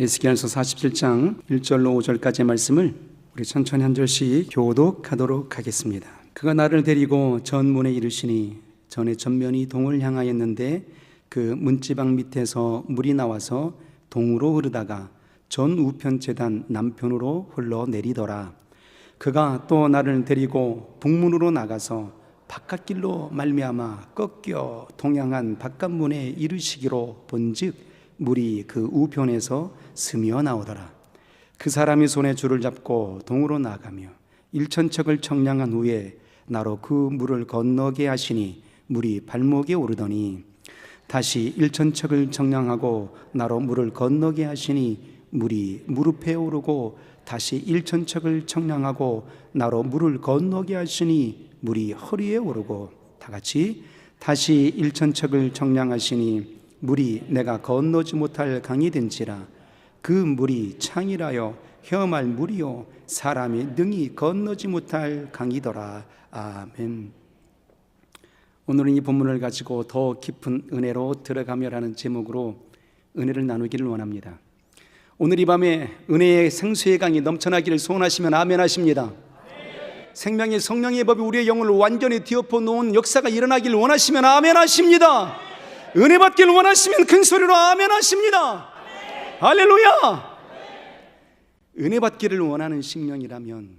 에스겔서 47장 1절로 5절까지의 말씀을 우리 천천히 한 절씩 교독하도록 하겠습니다. 그가 나를 데리고 전문에 이르시니 전에 전면이 동을 향하였는데 그 문지방 밑에서 물이 나와서 동으로 흐르다가 전 우편 제단 남편으로 흘러내리더라. 그가 또 나를 데리고 북문으로 나가서 바깥길로 말미암아 꺾여 동향한 바깥문에 이르시기로 본즉 물이 그 우편에서 스며 나오더라. 그 사람이 손에 줄을 잡고 동으로 나가며 일천척을 청량한 후에 나로 그 물을 건너게 하시니 물이 발목에 오르더니 다시 일천척을 청량하고 나로 물을 건너게 하시니 물이 무릎에 오르고 다시 일천척을 청량하고 나로 물을 건너게 하시니 물이 허리에 오르고 다같이 다시 일천척을 청량하시니 물이 내가 건너지 못할 강이 된지라. 그 물이 창이라여 헤엄할 물이요 사람이 능히 건너지 못할 강이더라. 아멘. 오늘은 이 본문을 가지고 더 깊은 은혜로 들어가며라는 제목으로 은혜를 나누기를 원합니다. 오늘 이 밤에 은혜의 생수의 강이 넘쳐나기를 소원하시면 아멘 하십니다. 생명의 성령의 법이 우리의 영혼을 완전히 뒤엎어 놓은 역사가 일어나기를 원하시면 아멘 하십니다. 은혜 받기를 원하시면 큰 소리로 아멘 하십니다. 할렐루야. 은혜 받기를 원하는 심령이라면,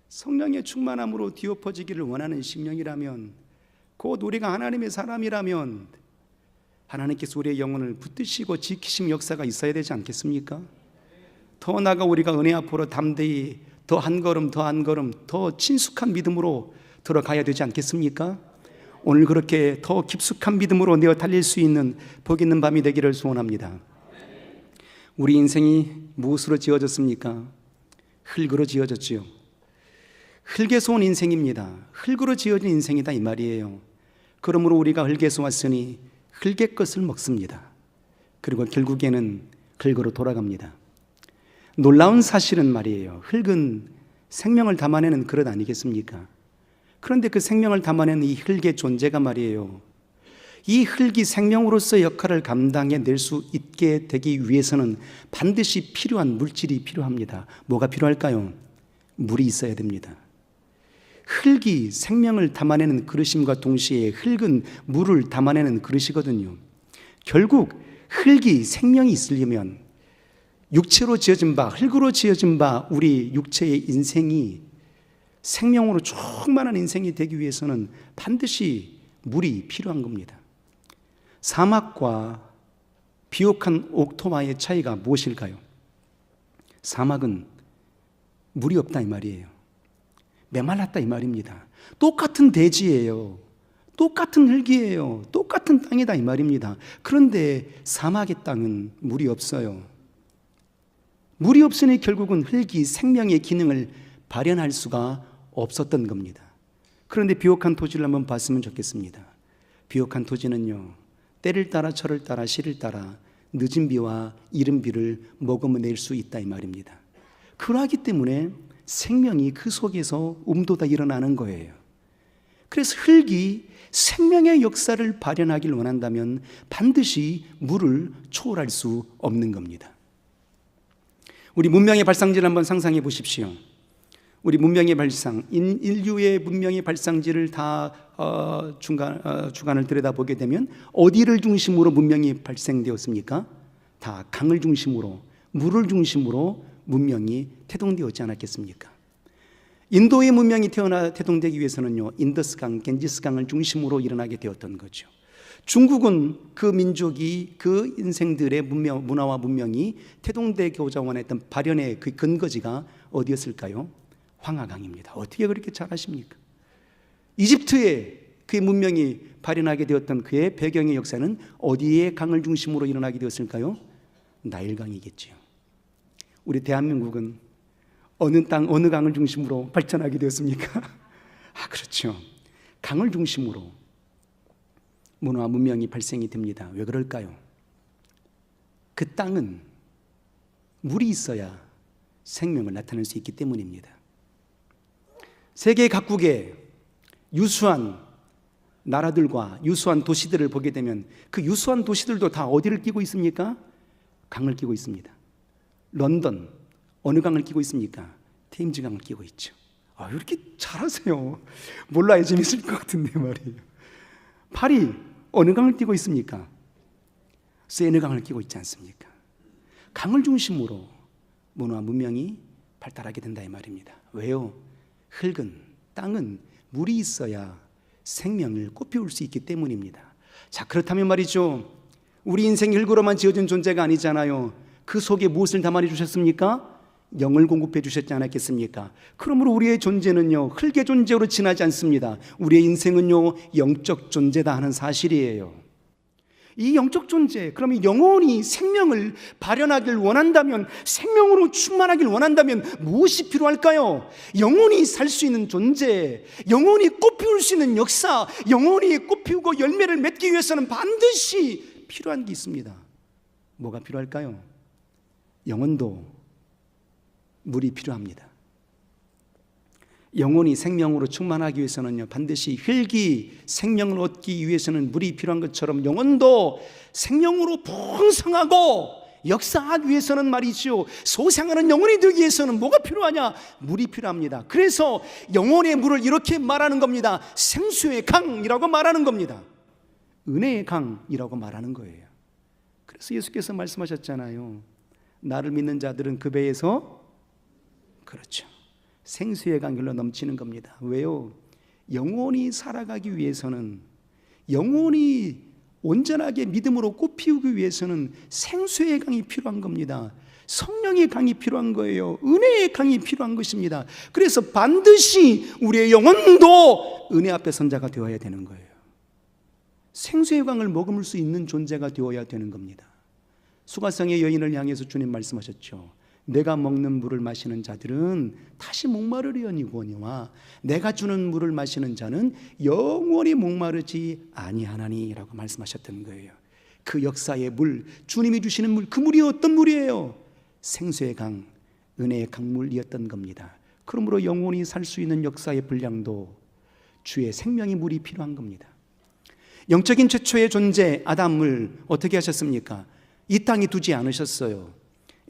성령의 충만함으로 뒤엎어지기를 원하는 심령이라면, 곧 우리가 하나님의 사람이라면 하나님께서 우리의 영혼을 붙드시고 지키심 역사가 있어야 되지 않겠습니까? 더 나아가 우리가 은혜 앞으로 담대히 더 한 걸음 더 친숙한 믿음으로 들어가야 되지 않겠습니까? 오늘 그렇게 더 깊숙한 믿음으로 내어 달릴 수 있는 복 있는 밤이 되기를 소원합니다. 우리 인생이 무엇으로 지어졌습니까? 흙으로 지어졌지요. 흙에서 온 인생입니다. 흙으로 지어진 인생이다 이 말이에요. 그러므로 우리가 흙에서 왔으니 흙의 것을 먹습니다. 그리고 결국에는 흙으로 돌아갑니다. 놀라운 사실은 말이에요, 흙은 생명을 담아내는 그릇 아니겠습니까? 그런데 그 생명을 담아내는 이 흙의 존재가 말이에요, 이 흙이 생명으로서 역할을 감당해 낼 수 있게 되기 위해서는 반드시 필요한 물질이 필요합니다. 뭐가 필요할까요? 물이 있어야 됩니다. 흙이 생명을 담아내는 그릇임과 동시에 흙은 물을 담아내는 그릇이거든요. 결국 흙이 생명이 있으려면 육체로 지어진 바, 흙으로 지어진 바 우리 육체의 인생이 생명으로 충만한 인생이 되기 위해서는 반드시 물이 필요한 겁니다. 사막과 비옥한 옥토바의 차이가 무엇일까요? 사막은 물이 없다 이 말이에요. 메말랐다 이 말입니다. 똑같은 대지예요. 똑같은 흙이에요. 똑같은 땅이다 이 말입니다. 그런데 사막의 땅은 물이 없어요. 물이 없으니 결국은 흙이 생명의 기능을 발현할 수가 없었던 겁니다. 그런데 비옥한 토지를 한번 봤으면 좋겠습니다. 비옥한 토지는요, 때를 따라 철을 따라 시를 따라 늦은 비와 이른 비를 머금어낼 수 있다 이 말입니다. 그러하기 때문에 생명이 그 속에서 움돋아 일어나는 거예요. 그래서 흙이 생명의 역사를 발현하기를 원한다면 반드시 물을 초월할 수 없는 겁니다. 우리 문명의 발상지를 한번 상상해 보십시오. 우리 문명의 발상, 인류의 문명의 발상지를 다 주관을 들여다보게 되면 어디를 중심으로 문명이 발생되었습니까? 다 강을 중심으로, 물을 중심으로 문명이 태동되었지 않았겠습니까? 인도의 문명이 태동되기 위해서는요, 인더스강, 겐지스강을 중심으로 일어나게 되었던 거죠. 중국은 그 민족이 그 인생들의 문화와 문명이 태동되고자 원했던 발현의 그 근거지가 어디였을까요? 황하강입니다. 어떻게 그렇게 잘 아십니까? 이집트의 그 문명이 발현하게 되었던 그의 배경의 역사는 어디에 강을 중심으로 일어나게 되었을까요? 나일강이겠죠. 우리 대한민국은 어느 강을 중심으로 발전하게 되었습니까? 그렇죠. 강을 중심으로 문화와 문명이 발생이 됩니다. 왜 그럴까요? 그 땅은 물이 있어야 생명을 나타낼 수 있기 때문입니다. 세계 각국의 유수한 나라들과 유수한 도시들을 보게 되면 그 유수한 도시들도 다 어디를 끼고 있습니까? 강을 끼고 있습니다. 런던 어느 강을 끼고 있습니까? 테임즈 강을 끼고 있죠. 이렇게 잘하세요. 몰라야 재밌을 것 같은데 말이에요. 파리 어느 강을 끼고 있습니까? 세느 강을 끼고 있지 않습니까? 강을 중심으로 문화와 문명이 발달하게 된다 이 말입니다. 왜요? 흙은, 땅은 물이 있어야 생명을 꽃피울 수 있기 때문입니다. 자, 그렇다면 말이죠, 우리 인생이 흙으로만 지어진 존재가 아니잖아요. 그 속에 무엇을 담아 주셨습니까? 영을 공급해 주셨지 않았겠습니까? 그러므로 우리의 존재는요, 흙의 존재로 지나지 않습니다. 우리의 인생은요, 영적 존재다 하는 사실이에요. 이 영적 존재, 그러면 영혼이 생명을 발현하길 원한다면, 생명으로 충만하길 원한다면 무엇이 필요할까요? 영혼이 살 수 있는 존재, 영혼이 꽃피울 수 있는 역사, 영혼이 꽃피우고 열매를 맺기 위해서는 반드시 필요한 게 있습니다. 뭐가 필요할까요? 영혼도 물이 필요합니다. 영혼이 생명으로 충만하기 위해서는요, 반드시 흙이 생명을 얻기 위해서는 물이 필요한 것처럼 영혼도 생명으로 풍성하고 역사하기 위해서는 말이죠, 소생하는 영혼이 되기 위해서는 뭐가 필요하냐? 물이 필요합니다. 그래서 영혼의 물을 이렇게 말하는 겁니다. 생수의 강이라고 말하는 겁니다. 은혜의 강이라고 말하는 거예요. 그래서 예수께서 말씀하셨잖아요. 나를 믿는 자들은 그 배에서, 그렇죠, 생수의 강길로 넘치는 겁니다. 왜요? 영혼이 살아가기 위해서는, 영혼이 온전하게 믿음으로 꽃피우기 위해서는 생수의 강이 필요한 겁니다. 성령의 강이 필요한 거예요. 은혜의 강이 필요한 것입니다. 그래서 반드시 우리의 영혼도 은혜 앞에 선 자가 되어야 되는 거예요. 생수의 강을 머금을 수 있는 존재가 되어야 되는 겁니다. 수가성의 여인을 향해서 주님 말씀하셨죠. 내가 먹는 물을 마시는 자들은 다시 목마르려니거니와 내가 주는 물을 마시는 자는 영원히 목마르지 아니하나니 라고 말씀하셨던 거예요. 그 역사의 물, 주님이 주시는 물, 그 물이 어떤 물이에요? 생수의 강, 은혜의 강물이었던 겁니다. 그러므로 영원히 살 수 있는 역사의 분량도 주의 생명의 물이 필요한 겁니다. 영적인 최초의 존재 아담을 어떻게 하셨습니까? 이 땅에 두지 않으셨어요.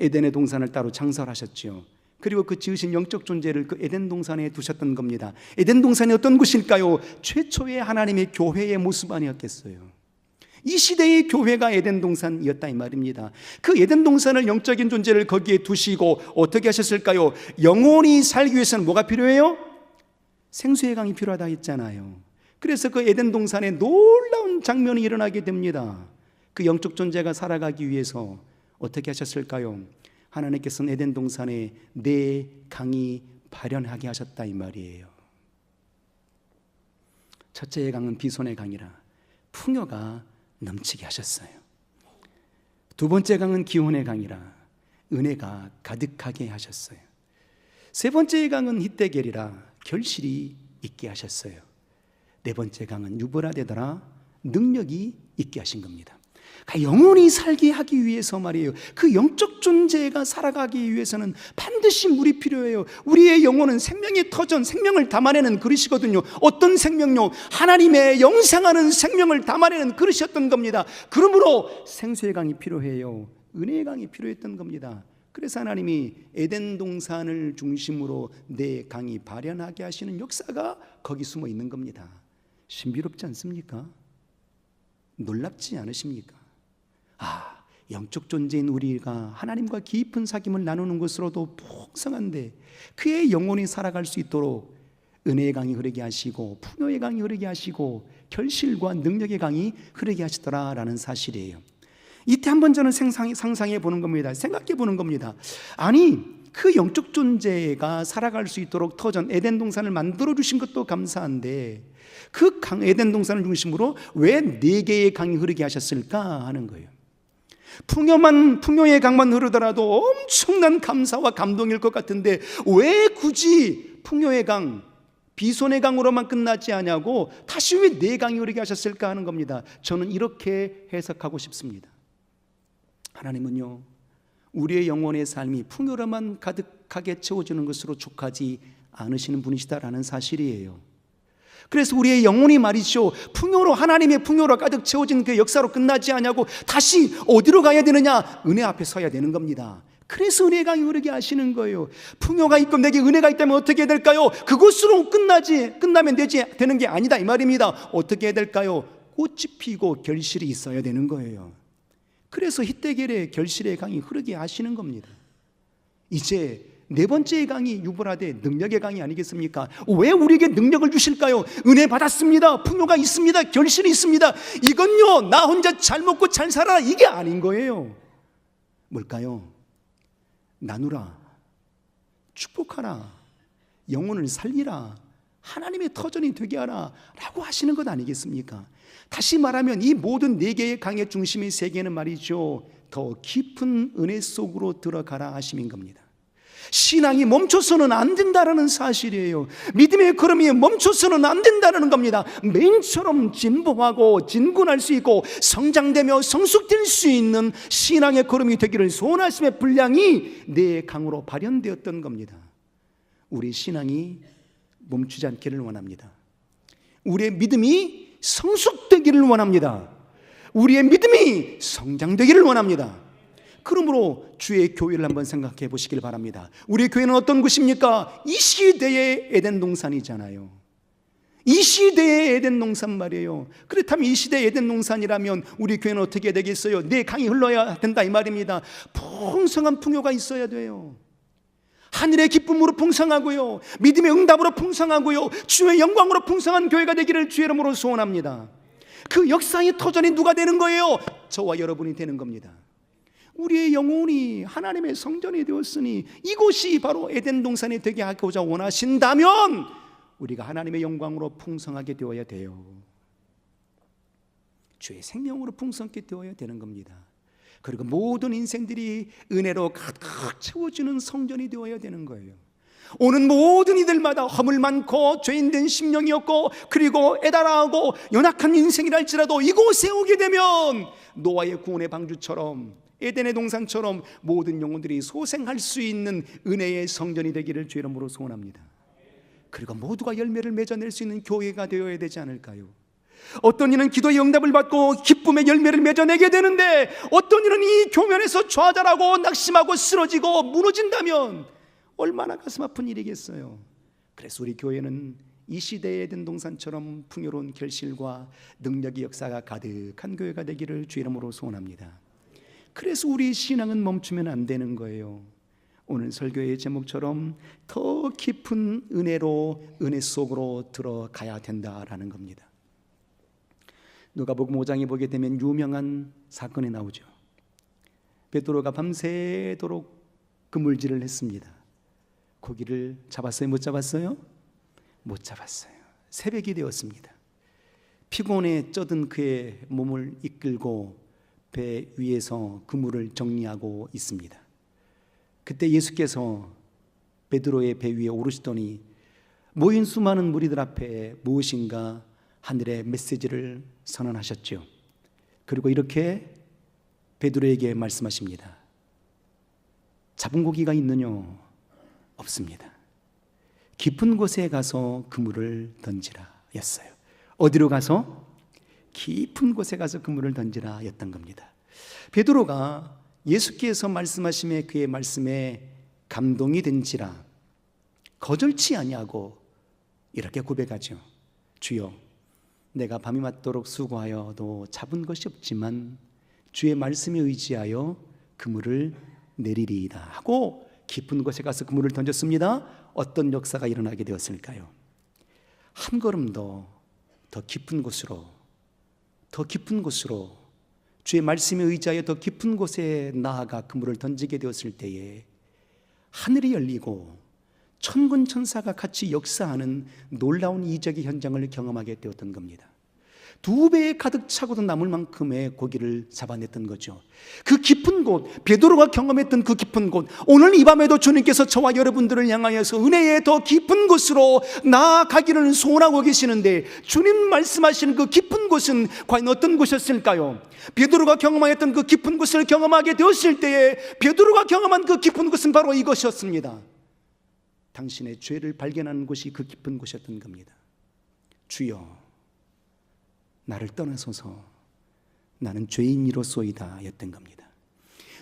에덴의 동산을 따로 창설하셨지요. 그리고 그 지으신 영적 존재를 그 에덴 동산에 두셨던 겁니다. 에덴 동산이 어떤 곳일까요? 최초의 하나님의 교회의 모습 아니었겠어요? 이 시대의 교회가 에덴 동산이었다 이 말입니다. 그 에덴 동산을, 영적인 존재를 거기에 두시고 어떻게 하셨을까요? 영혼이 살기 위해서는 뭐가 필요해요? 생수의 강이 필요하다 했잖아요. 그래서 그 에덴 동산에 놀라운 장면이 일어나게 됩니다. 그 영적 존재가 살아가기 위해서 어떻게 하셨을까요? 하나님께서는 에덴 동산에 네 강이 발현하게 하셨다 이 말이에요. 첫째의 강은 비손의 강이라 풍요가 넘치게 하셨어요. 두 번째 강은 기혼의 강이라 은혜가 가득하게 하셨어요. 세 번째의 강은 히데겔이라 결실이 있게 하셨어요. 네 번째 강은 유브라데더라 능력이 있게 하신 겁니다. 영혼이 살게 하기 위해서 말이에요, 그 영적 존재가 살아가기 위해서는 반드시 물이 필요해요. 우리의 영혼은 생명의 터전, 생명을 담아내는 그릇이거든요. 어떤 생명요? 하나님의 영생하는 생명을 담아내는 그릇이었던 겁니다. 그러므로 생수의 강이 필요해요. 은혜의 강이 필요했던 겁니다. 그래서 하나님이 에덴 동산을 중심으로 네 강이 발현하게 하시는 역사가 거기 숨어 있는 겁니다. 신비롭지 않습니까? 놀랍지 않으십니까? 영적 존재인 우리가 하나님과 깊은 사귐을 나누는 것으로도 풍성한데 그의 영혼이 살아갈 수 있도록 은혜의 강이 흐르게 하시고 풍요의 강이 흐르게 하시고 결실과 능력의 강이 흐르게 하시더라라는 사실이에요. 이때 한번 저는 상상해 보는 겁니다. 생각해 보는 겁니다. 아니, 그 영적 존재가 살아갈 수 있도록 터전 에덴 동산을 만들어 주신 것도 감사한데 그 강 에덴 동산을 중심으로 왜 네 개의 강이 흐르게 하셨을까 하는 거예요. 풍요의 강만 흐르더라도 엄청난 감사와 감동일 것 같은데 왜 굳이 풍요의 강, 비손의 강으로만 끝나지 않냐고 다시 왜 네 강이 흐르게 하셨을까 하는 겁니다. 저는 이렇게 해석하고 싶습니다. 하나님은요, 우리의 영혼의 삶이 풍요로만 가득하게 채워지는 것으로 족하지 않으시는 분이시다라는 사실이에요. 그래서 우리의 영혼이 말이죠, 풍요로, 하나님의 풍요로 가득 채워진 그 역사로 끝나지 않냐고 다시 어디로 가야 되느냐? 은혜 앞에 서야 되는 겁니다. 그래서 은혜의 강이 흐르게 하시는 거예요. 풍요가 있고 내게 은혜가 있다면 어떻게 해야 될까요? 그것으로 끝나면 되는 게 아니다 이 말입니다. 어떻게 해야 될까요? 꽃이 피고 결실이 있어야 되는 거예요. 그래서 희대결의 결실의 강이 흐르게 하시는 겁니다. 이제 네 번째의 강이 유브라데 능력의 강이 아니겠습니까? 왜 우리에게 능력을 주실까요? 은혜 받았습니다. 풍요가 있습니다. 결실이 있습니다. 이건요, 나 혼자 잘 먹고 잘 살아라 이게 아닌 거예요. 뭘까요? 나누라, 축복하라, 영혼을 살리라, 하나님의 터전이 되게 하라 라고 하시는 것 아니겠습니까? 다시 말하면 이 모든 네 개의 강의 중심의 세계는 말이죠, 더 깊은 은혜 속으로 들어가라 하심인 겁니다. 신앙이 멈춰서는 안 된다는 사실이에요. 믿음의 걸음이 멈춰서는 안 된다는 겁니다. 매인처럼 진보하고 진군할 수 있고 성장되며 성숙될 수 있는 신앙의 걸음이 되기를 소원하심의 분량이 내 강으로 발현되었던 겁니다. 우리 신앙이 멈추지 않기를 원합니다. 우리의 믿음이 성숙되기를 원합니다. 우리의 믿음이 성장되기를 원합니다. 그러므로 주의 교회를 한번 생각해 보시길 바랍니다. 우리 교회는 어떤 곳입니까? 이 시대의 에덴 동산이잖아요. 이 시대의 에덴 동산 말이에요. 그렇다면 이 시대의 에덴 동산이라면 우리 교회는 어떻게 되겠어요? 내 강이 흘러야 된다 이 말입니다. 풍성한 풍요가 있어야 돼요. 하늘의 기쁨으로 풍성하고요, 믿음의 응답으로 풍성하고요, 주의 영광으로 풍성한 교회가 되기를 주의 이름으로 소원합니다. 그 역사의 터전이 누가 되는 거예요? 저와 여러분이 되는 겁니다. 우리의 영혼이 하나님의 성전이 되었으니 이곳이 바로 에덴 동산이 되게 하고자 원하신다면 우리가 하나님의 영광으로 풍성하게 되어야 돼요. 주의 생명으로 풍성하게 되어야 되는 겁니다. 그리고 모든 인생들이 은혜로 가득 채워지는 성전이 되어야 되는 거예요. 오는 모든 이들마다 허물 많고 죄인된 심령이었고 그리고 애달아하고 연약한 인생이랄지라도 이곳에 오게 되면 노아의 구원의 방주처럼 에덴의 동산처럼 모든 영혼들이 소생할 수 있는 은혜의 성전이 되기를 주의 이름으로 소원합니다. 그리고 모두가 열매를 맺어낼 수 있는 교회가 되어야 되지 않을까요? 어떤 이는 기도의 응답을 받고 기쁨의 열매를 맺어내게 되는데 어떤 이는 이 교면에서 좌절하고 낙심하고 쓰러지고 무너진다면 얼마나 가슴 아픈 일이겠어요. 그래서 우리 교회는 이 시대의 에덴 동산처럼 풍요로운 결실과 능력의 역사가 가득한 교회가 되기를 주의 이름으로 소원합니다. 그래서 우리 신앙은 멈추면 안 되는 거예요. 오늘 설교의 제목처럼 더 깊은 은혜로 은혜 속으로 들어가야 된다라는 겁니다. 누가복음 5장에 보게 되면 유명한 사건이 나오죠. 베드로가 밤새도록 그물질을 했습니다. 고기를 잡았어요? 못 잡았어요? 못 잡았어요. 새벽이 되었습니다. 피곤에 쩌든 그의 몸을 이끌고 배 위에서 그물을 정리하고 있습니다. 그때 예수께서 베드로의 배 위에 오르시더니 모인 수많은 무리들 앞에 무엇인가 하늘의 메시지를 선언하셨죠. 그리고 이렇게 베드로에게 말씀하십니다. 잡은 고기가 있느냐? 없습니다. 깊은 곳에 가서 그물을 던지라 였어요. 어디로 가서? 깊은 곳에 가서 그물을 던지라 였던 겁니다. 베드로가 예수께서 말씀하심에 그의 말씀에 감동이 된지라 거절치 아니하고 이렇게 고백하죠. 주여, 내가 밤이 맞도록 수고하여도 잡은 것이 없지만 주의 말씀에 의지하여 그물을 내리리이다 하고 깊은 곳에 가서 그물을 던졌습니다. 어떤 역사가 일어나게 되었을까요? 한 걸음 더 깊은 곳으로, 더 깊은 곳으로 주의 말씀에 의지하여 더 깊은 곳에 나아가 그물을 던지게 되었을 때에 하늘이 열리고 천군 천사가 같이 역사하는 놀라운 이적의 현장을 경험하게 되었던 겁니다. 2배에 가득 차고도 남을 만큼의 고기를 잡아냈던 거죠. 그 깊은 곳, 베드로가 경험했던 그 깊은 곳, 오늘 이 밤에도 주님께서 저와 여러분들을 향하여서 은혜의 더 깊은 곳으로 나아가기를 소원하고 계시는데 주님 말씀하시는 그 깊은 곳은 과연 어떤 곳이었을까요? 베드로가 경험했던 그 깊은 곳을 경험하게 되었을 때에 베드로가 경험한 그 깊은 곳은 바로 이것이었습니다. 당신의 죄를 발견하는 곳이 그 깊은 곳이었던 겁니다. 주여, 나를 떠나소서, 나는 죄인이로소이다 였던 겁니다.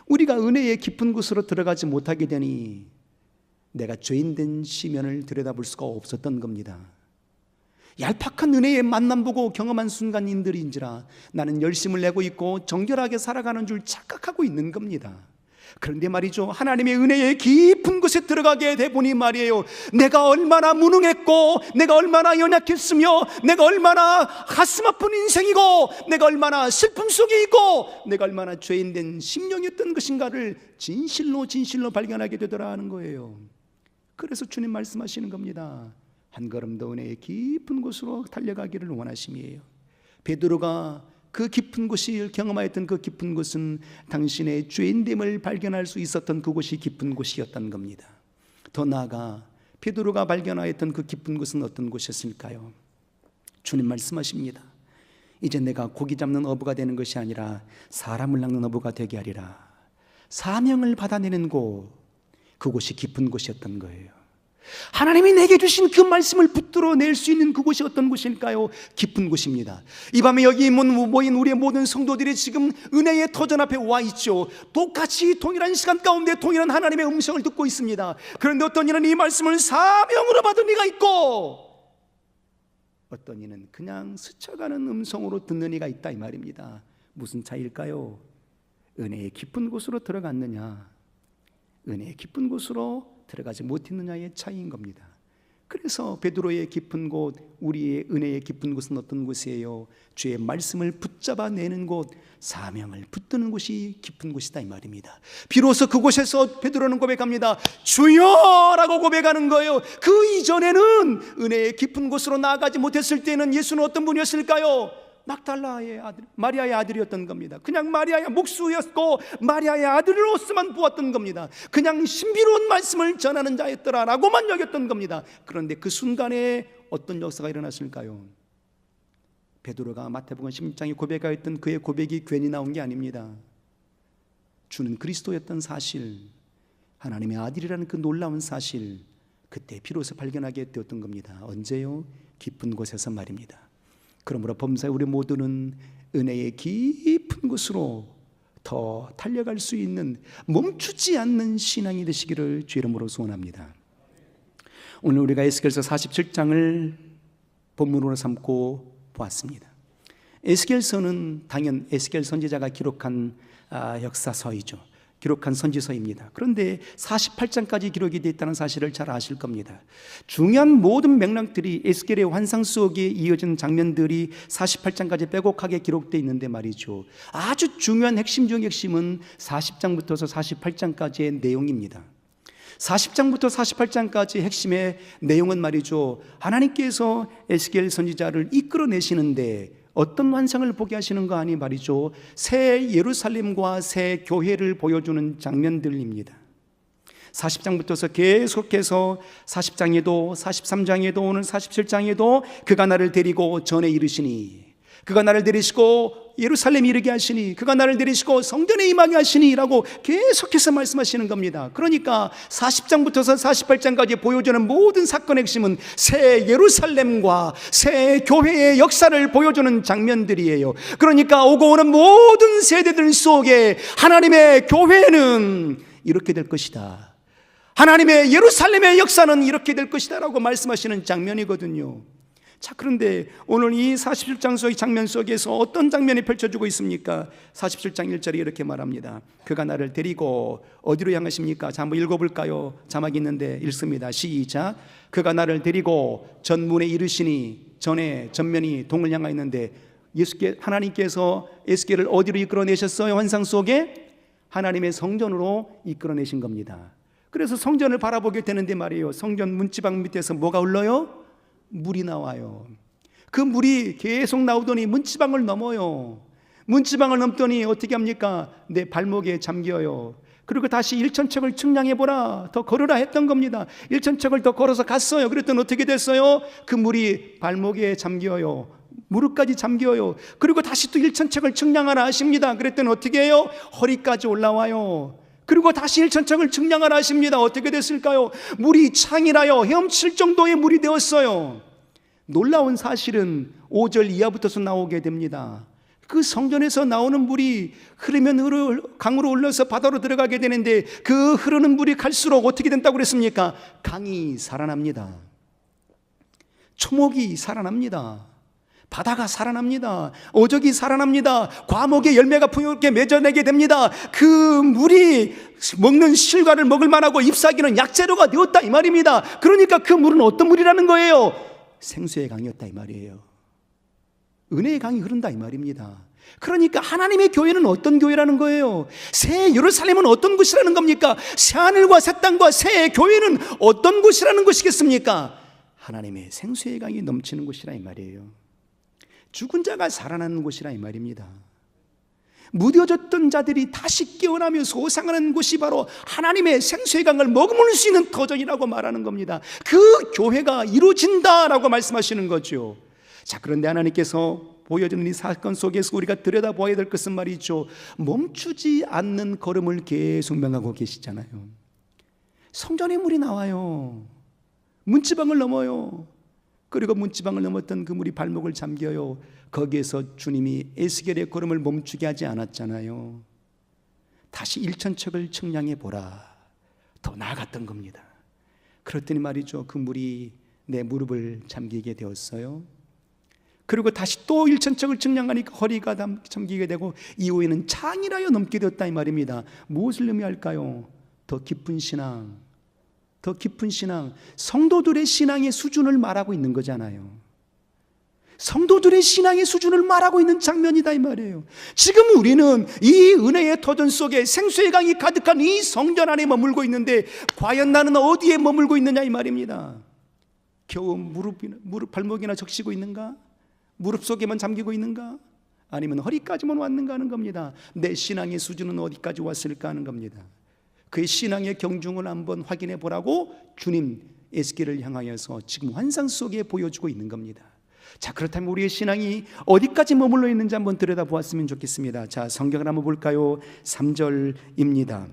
우리가 은혜의 깊은 곳으로 들어가지 못하게 되니 내가 죄인된 시면을 들여다볼 수가 없었던 겁니다. 얄팍한 은혜의 만남 보고 경험한 순간인들인지라 나는 열심을 내고 있고 정결하게 살아가는 줄 착각하고 있는 겁니다. 그런데 말이죠, 하나님의 은혜의 깊은 곳에 들어가게 돼 보니 말이에요, 내가 얼마나 무능했고, 내가 얼마나 연약했으며, 내가 얼마나 가슴 아픈 인생이고, 내가 얼마나 슬픔 속에 있고, 내가 얼마나 죄인된 심령이었던 것인가를 진실로 발견하게 되더라 는 거예요. 그래서 주님 말씀하시는 겁니다. 한 걸음 더 은혜의 깊은 곳으로 달려가기를 원하심이에요. 베드로가 그 깊은 곳을 경험하였던 그 깊은 곳은 당신의 죄인됨을 발견할 수 있었던 그곳이 깊은 곳이었던 겁니다. 더 나아가 베드로가 발견하였던 그 깊은 곳은 어떤 곳이었을까요? 주님 말씀하십니다. 이제 내가 고기 잡는 어부가 되는 것이 아니라 사람을 낚는 어부가 되게 하리라. 사명을 받아내는 곳, 그곳이 깊은 곳이었던 거예요. 하나님이 내게 주신 그 말씀을 붙들어 낼 수 있는 그곳이 어떤 곳일까요? 깊은 곳입니다. 이 밤에 여기 모인 우리의 모든 성도들이 지금 은혜의 터전 앞에 와 있죠. 똑같이 동일한 시간 가운데 동일한 하나님의 음성을 듣고 있습니다. 그런데 어떤 이는 이 말씀을 사명으로 받은 이가 있고, 어떤 이는 그냥 스쳐가는 음성으로 듣는 이가 있다 이 말입니다. 무슨 차이일까요? 은혜의 깊은 곳으로 들어갔느냐, 은혜의 깊은 곳으로 들어가지 못했느냐의 차이인 겁니다. 그래서 베드로의 깊은 곳, 우리의 은혜의 깊은 곳은 어떤 곳이에요? 주의 말씀을 붙잡아내는 곳, 사명을 붙드는 곳이 깊은 곳이다 이 말입니다. 비로소 그곳에서 베드로는 고백합니다. 주여! 라고 고백하는 거예요. 그 이전에는 은혜의 깊은 곳으로 나아가지 못했을 때는 예수는 어떤 분이었을까요? 막달라의 아들, 마리아의 아들이었던 겁니다. 그냥 마리아의 목수였고 마리아의 아들로서만 보았던 겁니다. 그냥 신비로운 말씀을 전하는 자였더라라고만 여겼던 겁니다. 그런데 그 순간에 어떤 역사가 일어났을까요? 베드로가 마태복음 16장에 고백하였던 그의 고백이 괜히 나온 게 아닙니다. 주는 그리스도였던 사실, 하나님의 아들이라는 그 놀라운 사실, 그때 비로소 발견하게 되었던 겁니다. 언제요? 깊은 곳에서 말입니다. 그러므로 범사에 우리 모두는 은혜의 깊은 곳으로 더 달려갈 수 있는 멈추지 않는 신앙이 되시기를 주 이름으로 소원합니다. 오늘 우리가 에스겔서 47장을 본문으로 삼고 보았습니다. 에스겔서는 당연 에스겔 선지자가 기록한 역사서이죠. 기록한 선지서입니다. 그런데 48장까지 기록이 되어 있다는 사실을 잘 아실 겁니다. 중요한 모든 맥락들이 에스겔의 환상 속에 이어진 장면들이 48장까지 빼곡하게 기록되어 있는데 말이죠, 아주 중요한 핵심 중 핵심은 40장부터서 48장까지의 내용입니다. 40장부터 48장까지 핵심의 내용은 말이죠, 하나님께서 에스겔 선지자를 이끌어내시는데 어떤 환상을 보게 하시는 거 아니 말이죠, 새 예루살렘과 새 교회를 보여주는 장면들입니다. 40장부터서 계속해서 40장에도 43장에도 오늘 47장에도 그가 나를 데리고 전에 이르시니, 그가 나를 데리시고 예루살렘에 이르게 하시니, 그가 나를 데리시고 성전에 임하게 하시니 라고 계속해서 말씀하시는 겁니다. 그러니까 40장부터서 48장까지 보여주는 모든 사건의 핵심은 새 예루살렘과 새 교회의 역사를 보여주는 장면들이에요. 그러니까 오고 오는 모든 세대들 속에 하나님의 교회는 이렇게 될 것이다, 하나님의 예루살렘의 역사는 이렇게 될 것이다 라고 말씀하시는 장면이거든요. 자, 그런데 오늘 이 47장 속의 장면 속에서 어떤 장면이 펼쳐지고 있습니까? 47장 1절에 이렇게 말합니다. 그가 나를 데리고 어디로 향하십니까? 자, 한번 읽어볼까요? 자막이 있는데 읽습니다. 시작. 그가 나를 데리고 전문에 이르시니, 전에 전면이 동을 향하였는데 하나님께서 에스겔을 어디로 이끌어내셨어요? 환상 속에 하나님의 성전으로 이끌어내신 겁니다. 그래서 성전을 바라보게 되는데 말이에요, 성전 문지방 밑에서 뭐가 흘러요? 물이 나와요. 그 물이 계속 나오더니 문지방을 넘어요. 문지방을 넘더니 어떻게 합니까? 내 발목에 잠겨요. 그리고 다시 1,000척을 측량해보라, 더 걸으라 했던 겁니다. 1,000척을 더 걸어서 갔어요. 그랬더니 어떻게 됐어요? 그 물이 발목에 잠겨요. 무릎까지 잠겨요. 그리고 다시 또 1,000척을 측량하라 하십니다. 그랬더니 어떻게 해요? 허리까지 올라와요. 그리고 다시 1,000척을 측량하라 하십니다. 어떻게 됐을까요? 물이 창이라요 헤엄칠 정도의 물이 되었어요. 놀라운 사실은 5절 이하부터서 나오게 됩니다. 그 성전에서 나오는 물이 흐르면 강으로 흘러서 바다로 들어가게 되는데 그 흐르는 물이 갈수록 어떻게 된다고 그랬습니까? 강이 살아납니다. 초목이 살아납니다. 바다가 살아납니다. 어적이 살아납니다. 과목의 열매가 풍요롭게 맺어내게 됩니다. 그 물이 먹는 실과를 먹을 만하고 잎사귀는 약재료가 되었다 이 말입니다. 그러니까 그 물은 어떤 물이라는 거예요? 생수의 강이었다 이 말이에요. 은혜의 강이 흐른다 이 말입니다. 그러니까 하나님의 교회는 어떤 교회라는 거예요? 새 예루살렘은 어떤 곳이라는 겁니까? 새 하늘과 새 땅과 새 교회는 어떤 곳이라는 것이겠습니까? 하나님의 생수의 강이 넘치는 곳이라 이 말이에요. 죽은 자가 살아나는 곳이라 이 말입니다. 무뎌졌던 자들이 다시 깨어나며 소상하는 곳이 바로 하나님의 생수의 강을 머금을 수 있는 터전이라고 말하는 겁니다. 그 교회가 이루어진다라고 말씀하시는 거죠. 자, 그런데 하나님께서 보여주는 이 사건 속에서 우리가 들여다봐야 될 것은 말이죠, 멈추지 않는 걸음을 계속 명하고 계시잖아요. 성전에 물이 나와요. 문지방을 넘어요. 그리고 문지방을 넘었던 그 물이 발목을 잠겨요. 거기에서 주님이 에스겔의 걸음을 멈추게 하지 않았잖아요. 다시 일천척을 측량해 보라. 더 나아갔던 겁니다. 그랬더니 말이죠, 그 물이 내 무릎을 잠기게 되었어요. 그리고 다시 또 일천척을 측량하니까 허리가 잠기게 되고 이후에는 창이라여 넘게 되었다 이 말입니다. 무엇을 의미할까요? 더 깊은 신앙, 더 깊은 신앙, 성도들의 신앙의 수준을 말하고 있는 거잖아요. 성도들의 신앙의 수준을 말하고 있는 장면이다 이 말이에요. 지금 우리는 이 은혜의 터전 속에 생수의 강이 가득한 이 성전 안에 머물고 있는데 과연 나는 어디에 머물고 있느냐 이 말입니다. 겨우 무릎 발목이나 적시고 있는가? 무릎 속에만 잠기고 있는가? 아니면 허리까지만 왔는가 하는 겁니다. 내 신앙의 수준은 어디까지 왔을까 하는 겁니다. 그의 신앙의 경중을 한번 확인해 보라고 주님 에스겔을 향하여서 지금 환상 속에 보여주고 있는 겁니다. 자, 그렇다면 우리의 신앙이 어디까지 머물러 있는지 한번 들여다보았으면 좋겠습니다. 자, 성경을 한번 볼까요? 3절입니다.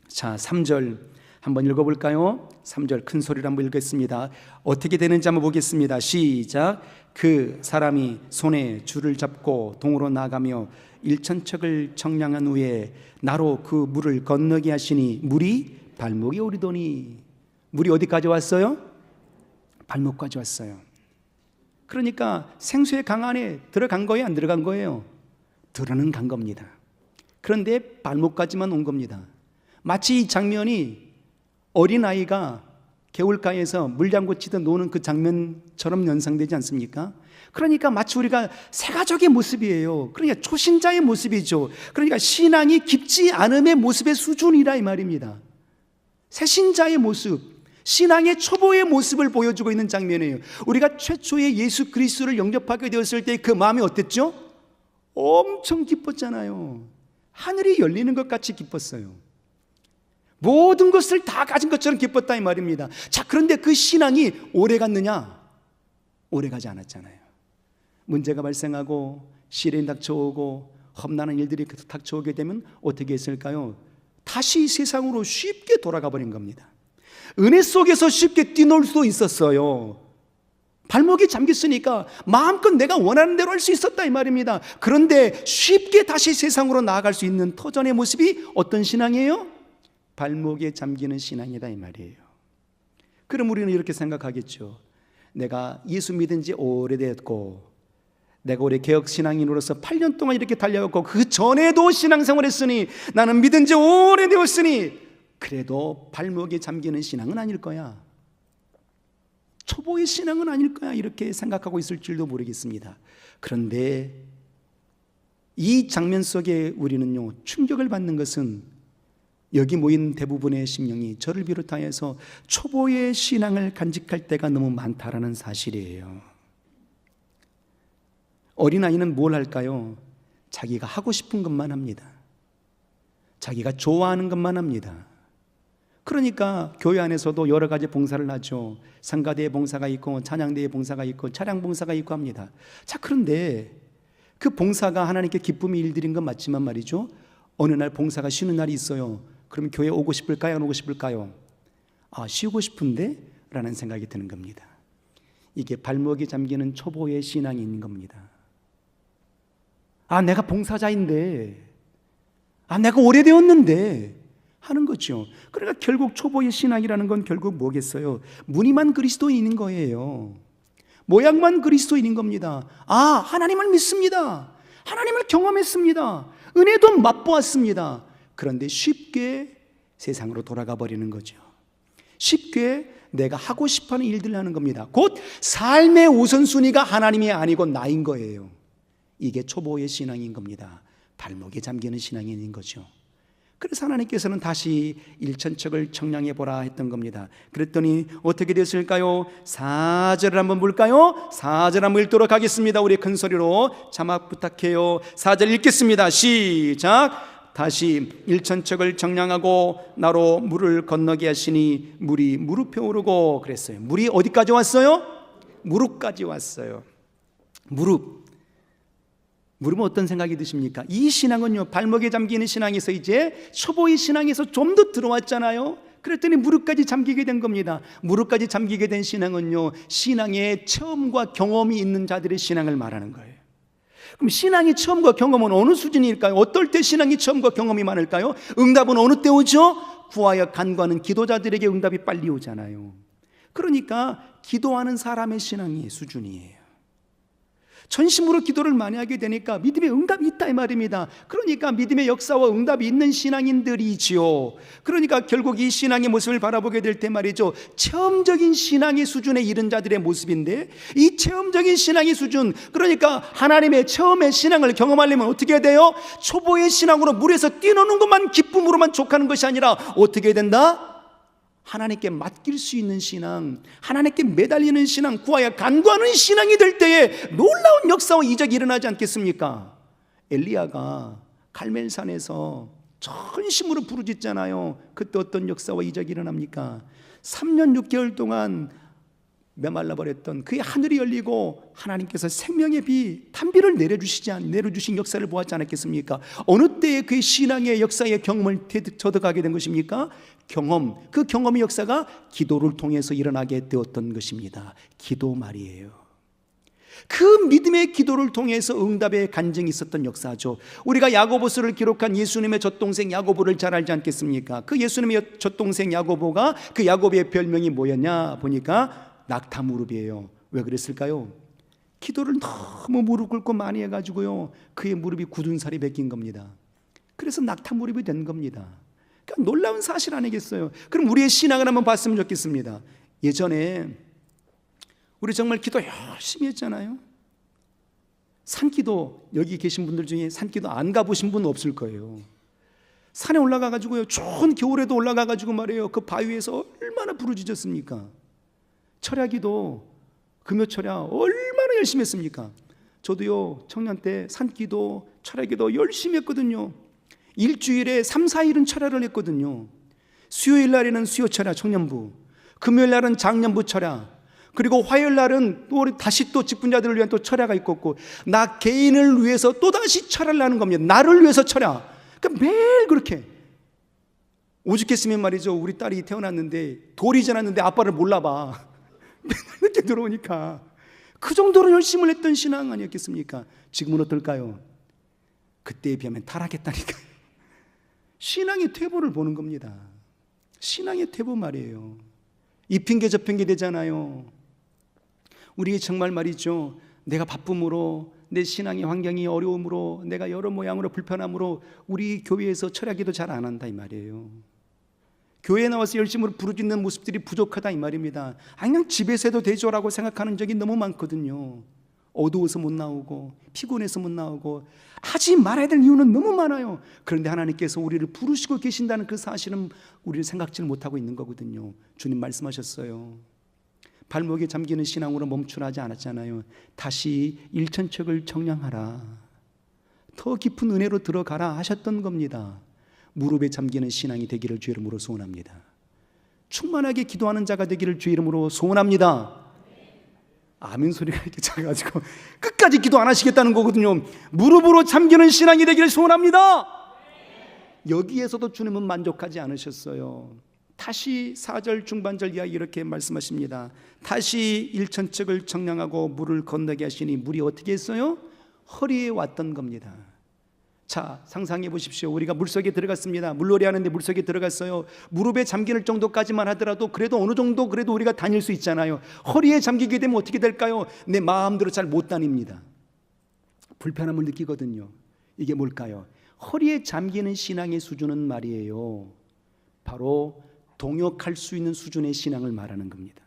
자, 3절 한번 읽어볼까요? 3절 큰 소리로 한번 읽겠습니다. 어떻게 되는지 한번 보겠습니다. 시작. 그 사람이 손에 줄을 잡고 동으로 나가며 일천척을 청량한 후에 나로 그 물을 건너게 하시니 물이 발목에 오르더니, 물이 어디까지 왔어요? 발목까지 왔어요. 그러니까 생수의 강 안에 들어간 거예요, 안 들어간 거예요? 들어는 간 겁니다. 그런데 발목까지만 온 겁니다. 마치 이 장면이 어린아이가 개울가에서 물장구 치듯 노는 그 장면처럼 연상되지 않습니까? 그러니까 마치 우리가 새가족의 모습이에요. 그러니까 초신자의 모습이죠. 그러니까 신앙이 깊지 않음의 모습의 수준이라 이 말입니다. 새신자의 모습, 신앙의 초보의 모습을 보여주고 있는 장면이에요. 우리가 최초의 예수 그리스도를 영접하게 되었을 때 그 마음이 어땠죠? 엄청 기뻤잖아요. 하늘이 열리는 것 같이 기뻤어요. 모든 것을 다 가진 것처럼 기뻤다 이 말입니다. 자, 그런데 그 신앙이 오래 갔느냐? 오래 가지 않았잖아요. 문제가 발생하고 시련이 닥쳐오고 험난한 일들이 닥쳐오게 되면 어떻게 했을까요? 다시 세상으로 쉽게 돌아가 버린 겁니다. 은혜 속에서 쉽게 뛰놀 수 있었어요. 발목이 잠겼으니까 마음껏 내가 원하는 대로 할 수 있었다 이 말입니다. 그런데 쉽게 다시 세상으로 나아갈 수 있는 터전의 모습이 어떤 신앙이에요? 발목에 잠기는 신앙이다 이 말이에요. 그럼 우리는 이렇게 생각하겠죠. 내가 예수 믿은 지 오래됐고 내가 올해 개혁신앙인으로서 8년 동안 이렇게 달려왔고 그 전에도 신앙생활 했으니 나는 믿은 지 오래되었으니 그래도 발목에 잠기는 신앙은 아닐 거야, 초보의 신앙은 아닐 거야, 이렇게 생각하고 있을 줄도 모르겠습니다. 그런데 이 장면 속에 우리는요, 충격을 받는 것은 여기 모인 대부분의 심령이 저를 비롯하여서 초보의 신앙을 간직할 때가 너무 많다라는 사실이에요. 어린아이는 뭘 할까요? 자기가 하고 싶은 것만 합니다. 자기가 좋아하는 것만 합니다. 그러니까 교회 안에서도 여러 가지 봉사를 하죠. 상가대의 봉사가 있고 찬양대의 봉사가 있고 차량 봉사가 있고 합니다. 자, 그런데 그 봉사가 하나님께 기쁨이 일들인 건 맞지만 말이죠, 어느 날 봉사가 쉬는 날이 있어요. 그럼 교회 오고 싶을까요? 안 오고 싶을까요? 쉬고 싶은데? 라는 생각이 드는 겁니다. 이게 발목이 잠기는 초보의 신앙인 겁니다. 아, 내가 봉사자인데, 아, 내가 오래되었는데 하는 거죠. 그러니까 결국 초보의 신앙이라는 건 결국 뭐겠어요? 무늬만 그리스도인인 거예요. 모양만 그리스도인인 겁니다. 아, 하나님을 믿습니다. 하나님을 경험했습니다. 은혜도 맛보았습니다. 그런데 쉽게 세상으로 돌아가 버리는 거죠. 쉽게 내가 하고 싶어하는 일들을 하는 겁니다. 곧 삶의 우선순위가 하나님이 아니고 나인 거예요. 이게 초보의 신앙인 겁니다. 발목에 잠기는 신앙인 거죠. 그래서 하나님께서는 다시 일천척을 청량해 보라 했던 겁니다. 그랬더니 어떻게 됐을까요? 4절을 한번 볼까요? 4절 한번 읽도록 하겠습니다. 우리 큰 소리로 자막 부탁해요. 4절 읽겠습니다. 시작. 다시 일천척을 청량하고 나로 물을 건너게 하시니 물이 무릎에 오르고 그랬어요. 물이 어디까지 왔어요? 무릎까지 왔어요. 무릎은 어떤 생각이 드십니까? 이 신앙은요, 발목에 잠기는 신앙에서 이제 초보의 신앙에서 좀 더 들어왔잖아요. 그랬더니 무릎까지 잠기게 된 겁니다. 무릎까지 잠기게 된 신앙은요, 신앙의 체험과 경험이 있는 자들의 신앙을 말하는 거예요. 그럼 신앙의 체험과 경험은 어느 수준일까요? 어떨 때 신앙의 체험과 경험이 많을까요? 응답은 어느 때 오죠? 구하여 간구하는 기도자들에게 응답이 빨리 오잖아요. 그러니까 기도하는 사람의 신앙의 수준이에요. 전심으로 기도를 많이 하게 되니까 믿음의 응답이 있다 이 말입니다. 그러니까 믿음의 역사와 응답이 있는 신앙인들이지요. 그러니까 결국 이 신앙의 모습을 바라보게 될 때 말이죠, 체험적인 신앙의 수준에 이른 자들의 모습인데, 이 체험적인 신앙의 수준, 그러니까 하나님의 체험의 신앙을 경험하려면 어떻게 해야 돼요? 초보의 신앙으로 물에서 뛰노는 것만 기쁨으로만 족하는 것이 아니라 어떻게 해야 된다? 하나님께 맡길 수 있는 신앙, 하나님께 매달리는 신앙, 구하여 간구하는 신앙이 될 때에 놀라운 역사와 이적이 일어나지 않겠습니까? 엘리야가 갈멜산에서 전심으로 부르짖잖아요. 그때 어떤 역사와 이적이 일어납니까? 3년 6개월 동안 메말라 버렸던 그의 하늘이 열리고 하나님께서 생명의 비, 탄비를 내려주신 역사를 보았지 않았겠습니까? 어느 때에 그의 신앙의 역사의 경험을 터득하게 된 것입니까? 그 경험의 역사가 기도를 통해서 일어나게 되었던 것입니다. 기도 말이에요. 그 믿음의 기도를 통해서 응답의 간증이 있었던 역사죠. 우리가 야고보서를 기록한 예수님의 젖동생 야고보를 잘 알지 않겠습니까? 그 예수님의 젖동생 야고보가, 그 야고보의 별명이 뭐였냐 보니까 낙타 무릎이에요. 왜 그랬을까요? 기도를 너무 무릎 꿇고 많이 해가지고요, 그의 무릎이 굳은 살이 베낀 겁니다. 그래서 낙타 무릎이 된 겁니다. 그러니까 놀라운 사실 아니겠어요? 그럼 우리의 신앙을 한번 봤으면 좋겠습니다. 예전에 우리 정말 기도 열심히 했잖아요. 산기도, 여기 계신 분들 중에 산기도 안 가보신 분 없을 거예요. 산에 올라가가지고요, 좋은 겨울에도 올라가가지고 말이에요, 그 바위에서 얼마나 부르짖었습니까? 철야기도, 금요철야 얼마나 열심히 했습니까? 저도요, 청년 때 산기도, 철야기도 열심히 했거든요. 일주일에 3, 4일은 철야를 했거든요. 수요일 날에는 수요철야 청년부, 금요일 날은 장년부 철야, 그리고 화요일 날은 또 다시 또 직분자들을 위한 또 철야가 있었고, 나 개인을 위해서 또 다시 철야를 하는 겁니다. 나를 위해서 철야. 그러니까 매일 그렇게. 오죽했으면 말이죠, 우리 딸이 태어났는데 돌이 지났는데 아빠를 몰라봐. 맨날 늦게 들어오니까. 그 정도로 열심을 했던 신앙 아니었겠습니까? 지금은 어떨까요? 그때에 비하면 타락했다니까요. 신앙의 퇴보를 보는 겁니다. 신앙의 퇴보 말이에요. 이 핑계 저 핑계 되잖아요. 우리 정말 말이죠, 내가 바쁨으로, 내 신앙의 환경이 어려움으로, 내가 여러 모양으로 불편함으로 우리 교회에서 철야기도 잘 안 한다 이 말이에요. 교회에 나와서 열심으로 부르짖는 모습들이 부족하다 이 말입니다. 그냥 집에서 해도 되죠라고 생각하는 적이 너무 많거든요. 어두워서 못 나오고, 피곤해서 못 나오고, 하지 말아야 될 이유는 너무 많아요. 그런데 하나님께서 우리를 부르시고 계신다는 그 사실은 우리를 생각지를 못하고 있는 거거든요. 주님 말씀하셨어요. 발목에 잠기는 신앙으로 멈추라 하지 않았잖아요. 다시 일천척을 청량하라, 더 깊은 은혜로 들어가라 하셨던 겁니다. 무릎에 잠기는 신앙이 되기를 주의 이름으로 소원합니다. 충만하게 기도하는 자가 되기를 주의 이름으로 소원합니다. 아멘 소리가 이렇게 작아가지고 끝까지 기도 안 하시겠다는 거거든요. 무릎으로 잠기는 신앙이 되기를 소원합니다. 여기에서도 주님은 만족하지 않으셨어요. 다시 4절 중반절 이하 이렇게 말씀하십니다. 다시 일천척을 청량하고 물을 건너게 하시니 물이 어떻게 했어요? 허리에 왔던 겁니다. 자, 상상해 보십시오. 우리가 물속에 들어갔습니다. 물놀이 하는데 물속에 들어갔어요. 무릎에 잠길 정도까지만 하더라도 그래도 어느 정도 그래도 우리가 다닐 수 있잖아요. 허리에 잠기게 되면 어떻게 될까요? 내 마음대로 잘 못 다닙니다. 불편함을 느끼거든요. 이게 뭘까요? 허리에 잠기는 신앙의 수준은 말이에요, 바로 동역할 수 있는 수준의 신앙을 말하는 겁니다.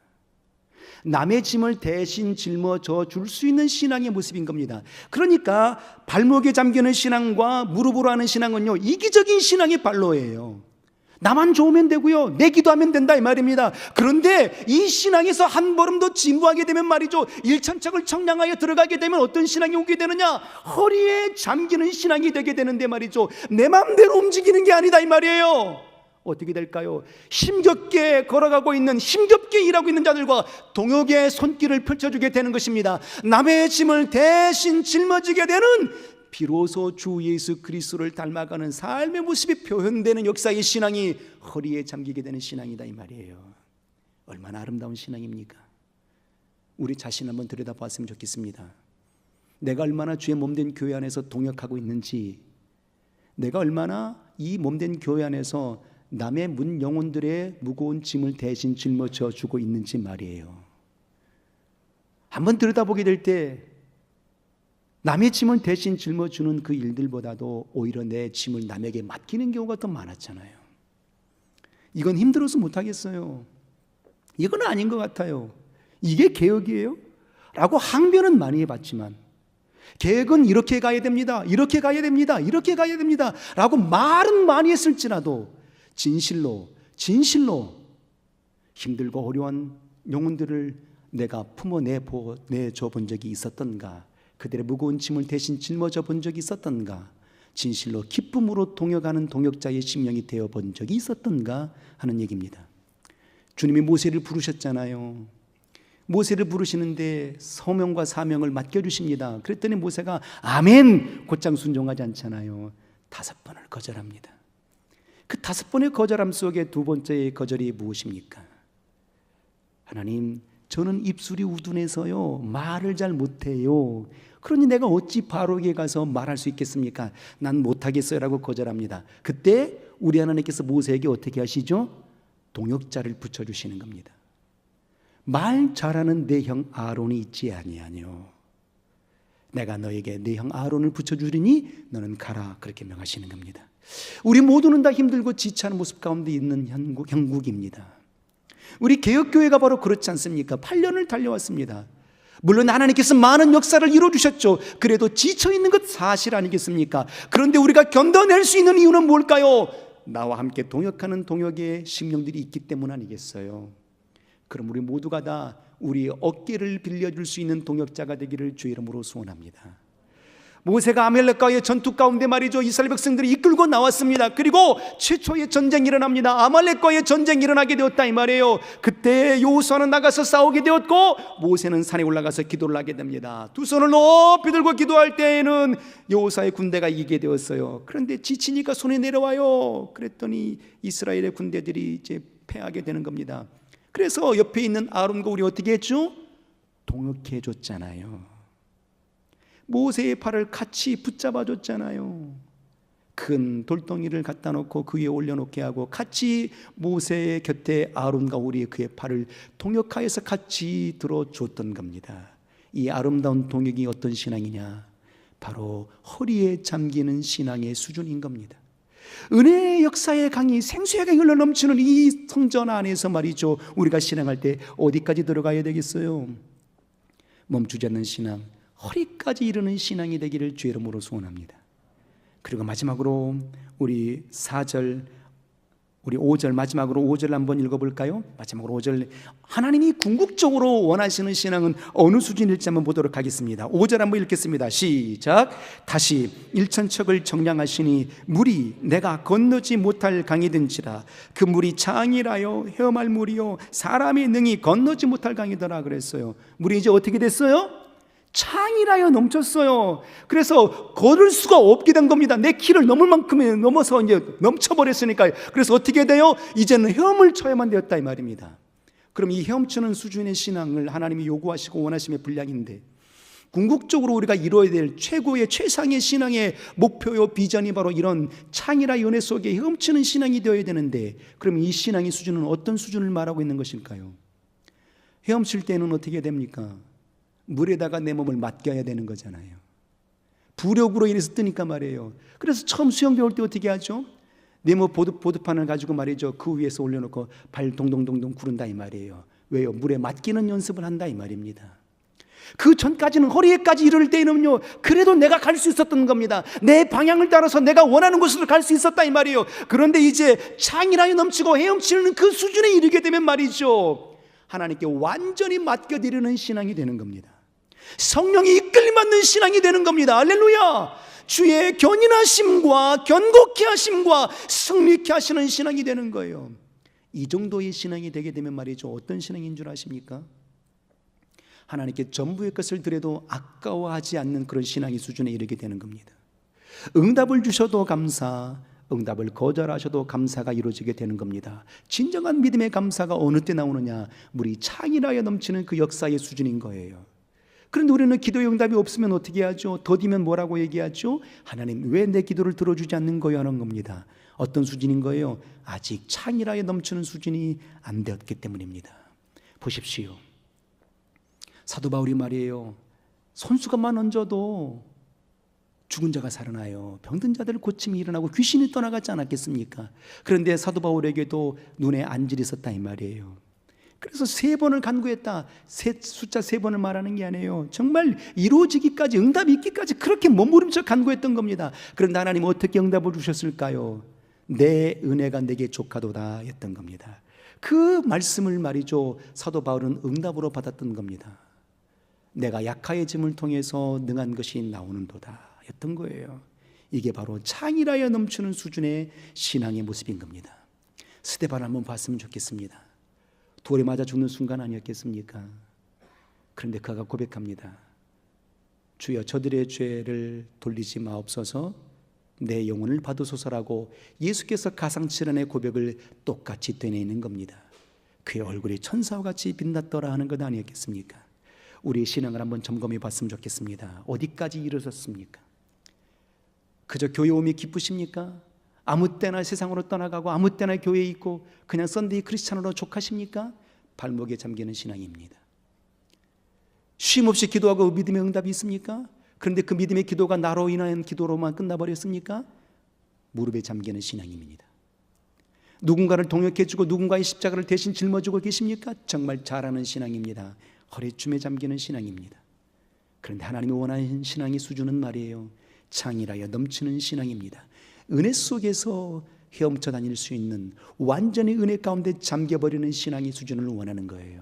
남의 짐을 대신 짊어져 줄 수 있는 신앙의 모습인 겁니다. 그러니까 발목에 잠기는 신앙과 무릎으로 하는 신앙은요, 이기적인 신앙의 발로예요. 나만 좋으면 되고요, 내 기도하면 된다 이 말입니다. 그런데 이 신앙에서 한 걸음 더 진부하게 되면 말이죠, 일천척을 청량하여 들어가게 되면 어떤 신앙이 오게 되느냐? 허리에 잠기는 신앙이 되게 되는데 말이죠, 내 마음대로 움직이는 게 아니다 이 말이에요. 어떻게 될까요? 힘겹게 걸어가고 있는, 힘겹게 일하고 있는 자들과 동역의 손길을 펼쳐주게 되는 것입니다. 남의 짐을 대신 짊어지게 되는, 비로소 주 예수 그리스도를 닮아가는 삶의 모습이 표현되는 역사의 신앙이 허리에 잠기게 되는 신앙이다 이 말이에요. 얼마나 아름다운 신앙입니까? 우리 자신 한번 들여다봤으면 좋겠습니다. 내가 얼마나 주의 몸된 교회 안에서 동역하고 있는지, 내가 얼마나 이 몸된 교회 안에서 남의 문 영혼들의 무거운 짐을 대신 짊어져 주고 있는지 말이에요. 한번 들여다보게 될 때 남의 짐을 대신 짊어주는 그 일들보다도 오히려 내 짐을 남에게 맡기는 경우가 더 많았잖아요. 이건 힘들어서 못하겠어요, 이건 아닌 것 같아요, 이게 개혁이에요? 라고 항변은 많이 해봤지만, 개혁은 이렇게 가야 됩니다, 이렇게 가야 됩니다, 이렇게 가야 됩니다 라고 말은 많이 했을지라도 진실로 힘들고 어려운 영혼들을 내가 품어내줘 본 적이 있었던가, 그들의 무거운 짐을 대신 짊어져 본 적이 있었던가, 진실로 기쁨으로 동역하는 동역자의 심령이 되어 본 적이 있었던가 하는 얘기입니다. 주님이 모세를 부르셨잖아요. 모세를 부르시는데 소명과 사명을 맡겨주십니다. 그랬더니 모세가 아멘 곧장 순종하지 않잖아요. 5번을 거절합니다. 그 5번의 거절함 속에 두 번째의 거절이 무엇입니까? 하나님, 저는 입술이 우둔해서요 말을 잘 못해요. 그러니 내가 어찌 바로에게 가서 말할 수 있겠습니까? 난 못하겠어요 라고 거절합니다. 그때 우리 하나님께서 모세에게 어떻게 하시죠? 동역자를 붙여주시는 겁니다. 말 잘하는 내 형 아론이 있지 아니하뇨, 내가 너에게 내 형 아론을 붙여주리니 너는 가라, 그렇게 명하시는 겁니다. 우리 모두는 다 힘들고 지치는 모습 가운데 있는 형국입니다. 우리 개혁교회가 바로 그렇지 않습니까? 8년을 달려왔습니다. 물론 하나님께서 많은 역사를 이루어주셨죠. 그래도 지쳐있는 것 사실 아니겠습니까? 그런데 우리가 견뎌낼 수 있는 이유는 뭘까요? 나와 함께 동역하는 동역의 심령들이 있기 때문 아니겠어요? 그럼 우리 모두가 다 우리 어깨를 빌려줄 수 있는 동역자가 되기를 주의 이름으로 소원합니다. 모세가 아말렉과의 전투 가운데 말이죠, 이스라엘 백성들이 이끌고 나왔습니다. 그리고 최초의 전쟁이 일어납니다. 아말렉과의 전쟁이 일어나게 되었다 이 말이에요. 그때 여호수아는 나가서 싸우게 되었고 모세는 산에 올라가서 기도를 하게 됩니다. 두 손을 높이 들고 기도할 때에는 여호수아의 군대가 이기게 되었어요. 그런데 지치니까 손이 내려와요. 그랬더니 이스라엘의 군대들이 이제 패하게 되는 겁니다. 그래서 옆에 있는 아론과 우리 어떻게 했죠? 동역해 줬잖아요. 모세의 팔을 같이 붙잡아 줬잖아요. 큰 돌덩이를 갖다 놓고 그 위에 올려놓게 하고 같이 모세의 곁에 아론과 우리의 그의 팔을 동역하여서 같이 들어줬던 겁니다. 이 아름다운 동역이 어떤 신앙이냐? 바로 허리에 잠기는 신앙의 수준인 겁니다. 은혜의 역사의 강이 생수의 강이 흘러넘치는 이 성전 안에서 말이죠, 우리가 신앙할 때 어디까지 들어가야 되겠어요? 멈추지 않는 신앙, 허리까지 이르는 신앙이 되기를 주의 이름으로 소원합니다. 그리고 마지막으로 우리 4절, 우리 5절, 마지막으로 5절 한번 읽어볼까요? 마지막으로 5절, 하나님이 궁극적으로 원하시는 신앙은 어느 수준일지 한번 보도록 하겠습니다. 5절 한번 읽겠습니다. 시작. 다시 일천척을 정량하시니 물이 내가 건너지 못할 강이든지라. 그 물이 창이라요 헤엄할 물이요 사람이 능히 건너지 못할 강이더라 그랬어요. 물이 이제 어떻게 됐어요? 창이라여 넘쳤어요. 그래서 걸을 수가 없게 된 겁니다. 내 키를 넘을 만큼에 넘어서 이제 넘쳐버렸으니까요. 그래서 어떻게 돼요? 이제는 헤엄을 쳐야만 되었다 이 말입니다. 그럼 이 헤엄치는 수준의 신앙을 하나님이 요구하시고 원하심의 분량인데, 궁극적으로 우리가 이루어야 될 최고의 최상의 신앙의 목표요 비전이 바로 이런 창이라 연애 속에 헤엄치는 신앙이 되어야 되는데, 그럼 이 신앙의 수준은 어떤 수준을 말하고 있는 것일까요? 헤엄칠 때는 어떻게 됩니까? 물에다가 내 몸을 맡겨야 되는 거잖아요. 부력으로 인해서 뜨니까 말이에요. 그래서 처음 수영 배울 때 어떻게 하죠? 내 몸 보드판을 가지고 말이죠, 그 위에서 올려놓고 발 동동동동 구른다 이 말이에요. 왜요? 물에 맡기는 연습을 한다 이 말입니다. 그 전까지는 허리에까지 이를 때는요, 그래도 내가 갈 수 있었던 겁니다. 내 방향을 따라서 내가 원하는 곳으로 갈 수 있었다 이 말이에요. 그런데 이제 창이라에 넘치고 헤엄치는 그 수준에 이르게 되면 말이죠, 하나님께 완전히 맡겨드리는 신앙이 되는 겁니다. 성령이 이끌림받는 신앙이 되는 겁니다. 할렐루야. 주의 견인하심과 견고케 하심과 승리케 하시는 신앙이 되는 거예요. 이 정도의 신앙이 되게 되면 말이죠, 어떤 신앙인 줄 아십니까? 하나님께 전부의 것을 드려도 아까워하지 않는 그런 신앙의 수준에 이르게 되는 겁니다. 응답을 주셔도 감사, 응답을 거절하셔도 감사가 이루어지게 되는 겁니다. 진정한 믿음의 감사가 어느 때 나오느냐? 우리 창이라에 넘치는 그 역사의 수준인 거예요. 그런데 우리는 기도의 응답이 없으면 어떻게 하죠? 더디면 뭐라고 얘기하죠? 하나님 왜 내 기도를 들어주지 않는 거예요? 하는 겁니다. 어떤 수준인 거예요? 아직 창이라에 넘치는 수준이 안 되었기 때문입니다. 보십시오. 사도 바울이 말이에요, 손수건만 얹어도 죽은 자가 살아나요. 병든 자들 고침이 일어나고 귀신이 떠나가지 않았겠습니까? 그런데 사도 바울에게도 눈에 안질이 있었다 이 말이에요. 그래서 3번을 간구했다. 숫자 3번을 말하는 게 아니에요. 정말 이루어지기까지, 응답이 있기까지 그렇게 몸부림쳐 간구했던 겁니다. 그런데 하나님 어떻게 응답을 주셨을까요? 내 은혜가 내게 족하도다 했던 겁니다. 그 말씀을 말이죠, 사도 바울은 응답으로 받았던 겁니다. 내가 약하여짐을 통해서 능한 것이 나오는도다 했던 거예요. 이게 바로 창이라에 넘치는 수준의 신앙의 모습인 겁니다. 스데반을 한번 봤으면 좋겠습니다. 돌에 맞아 죽는 순간 아니었겠습니까? 그런데 그가 고백합니다. 주여 저들의 죄를 돌리지 마옵소서, 내 영혼을 받으소서라고 예수께서 가상칠한의 고백을 똑같이 되뇌이는 겁니다. 그의 얼굴이 천사와 같이 빛났더라 하는 것 아니었겠습니까? 우리의 신앙을 한번 점검해 봤으면 좋겠습니다. 어디까지 이르셨습니까? 그저 교회 오면 기쁘십니까? 아무 때나 세상으로 떠나가고 아무 때나 교회에 있고 그냥 썬데이 크리스찬으로 족하십니까? 발목에 잠기는 신앙입니다. 쉼없이 기도하고 믿음의 응답이 있습니까? 그런데 그 믿음의 기도가 나로 인한 기도로만 끝나버렸습니까? 무릎에 잠기는 신앙입니다. 누군가를 동역해주고 누군가의 십자가를 대신 짊어지고 계십니까? 정말 잘하는 신앙입니다. 허리춤에 잠기는 신앙입니다. 그런데 하나님이 원하는 신앙의 수준은 말이에요, 창이라여 넘치는 신앙입니다. 은혜 속에서 헤엄쳐 다닐 수 있는, 완전히 은혜 가운데 잠겨버리는 신앙의 수준을 원하는 거예요.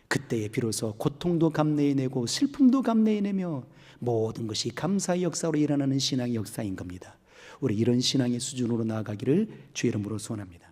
그때에 비로소 고통도 감내해내고 슬픔도 감내해내며 모든 것이 감사의 역사로 일어나는 신앙의 역사인 겁니다. 우리 이런 신앙의 수준으로 나아가기를 주의 이름으로 소원합니다.